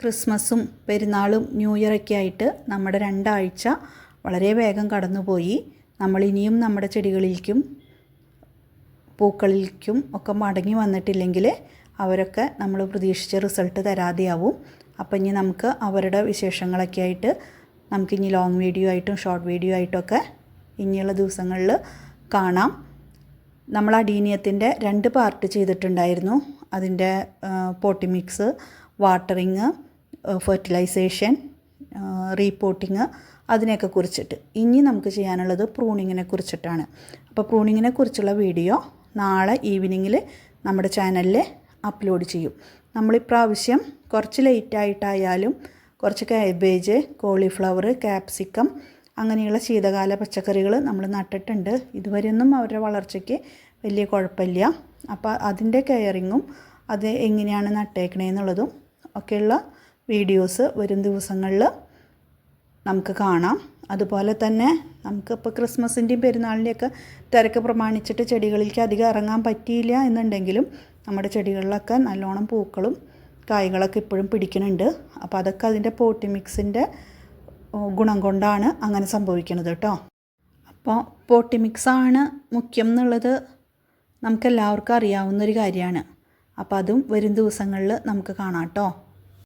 ക്രിസ്മസും പെരുന്നാളും ന്യൂ ഇയറൊക്കെ ആയിട്ട് നമ്മുടെ 2 ആഴ്ച വളരെ വേഗം കടന്നുപോയി. നമ്മളിനിയും നമ്മുടെ ചെടികളിലേക്കും പൂക്കളിലേക്കും ഒക്കെ മടങ്ങി വന്നിട്ടില്ലെങ്കിൽ അവരൊക്കെ നമ്മൾ പ്രതീക്ഷിച്ച റിസൾട്ട് തരാതെയാവും. അപ്പം ഇനി നമുക്ക് അവരുടെ വിശേഷങ്ങളൊക്കെ ആയിട്ട് നമുക്കിനി ലോങ് വീഡിയോ ആയിട്ടും ഷോർട്ട് വീഡിയോ ആയിട്ടൊക്കെ ഇനിയുള്ള ദിവസങ്ങളിൽ കാണാം. നമ്മൾ അഡീനിയത്തിൻ്റെ 2 പാർട്ട് ചെയ്തിട്ടുണ്ടായിരുന്നു. അതിൻ്റെ പോട്ടി മിക്സ്, വാട്ടറിങ്, ഫെർട്ടിലൈസേഷൻ, റീപോട്ടിങ് അതിനെയൊക്കെ കുറിച്ചിട്ട്. ഇനി നമുക്ക് ചെയ്യാനുള്ളത് പ്രൂണിങ്ങിനെ കുറിച്ചിട്ടാണ്. അപ്പോൾ പ്രൂണിങ്ങിനെ കുറിച്ചുള്ള വീഡിയോ നാളെ ഈവനിങ്ങിൽ നമ്മുടെ ചാനലിൽ അപ്ലോഡ് ചെയ്യും. നമ്മളിപ്രാവശ്യം കുറച്ച് ലേറ്റായിട്ടായാലും കുറച്ച് കാബേജ്, കോളിഫ്ലവർ, ക്യാപ്സിക്കം അങ്ങനെയുള്ള ശീതകാല പച്ചക്കറികൾ നമ്മൾ നട്ടിട്ടുണ്ട്. ഇതുവരെയൊന്നും അവരുടെ വളർച്ചയ്ക്ക് വലിയ കുഴപ്പമില്ല. അപ്പോൾ അതിൻ്റെ കെയറിങ്ങും അത് എങ്ങനെയാണ് നട്ടേക്കണേന്നുള്ളതും ഒക്കെയുള്ള വീഡിയോസ് വരും ദിവസങ്ങളിൽ നമുക്ക് കാണാം. അതുപോലെ തന്നെ നമുക്കിപ്പോൾ ക്രിസ്മസിൻ്റെയും പെരുന്നാളിൻ്റെയൊക്കെ തിരക്ക് പ്രമാണിച്ചിട്ട് ചെടികളിലേക്ക് അധികം ഇറങ്ങാൻ പറ്റിയില്ല എന്നുണ്ടെങ്കിലും നമ്മുടെ ചെടികളിലൊക്കെ നല്ലോണം പൂക്കളും കായ്കളൊക്കെ ഇപ്പോഴും പിടിക്കുന്നുണ്ട്. അപ്പോൾ അതൊക്കെ അതിൻ്റെ പോട്ടി മിക്സിൻ്റെ ഗുണം കൊണ്ടാണ് അങ്ങനെ സംഭവിക്കുന്നത് കേട്ടോ. അപ്പോൾ പോട്ടി മിക്സാണ് മുഖ്യം എന്നുള്ളത് നമുക്കെല്ലാവർക്കും അറിയാവുന്നൊരു കാര്യമാണ്. അപ്പോൾ അതും വരും ദിവസങ്ങളിൽ നമുക്ക് കാണാം കേട്ടോ.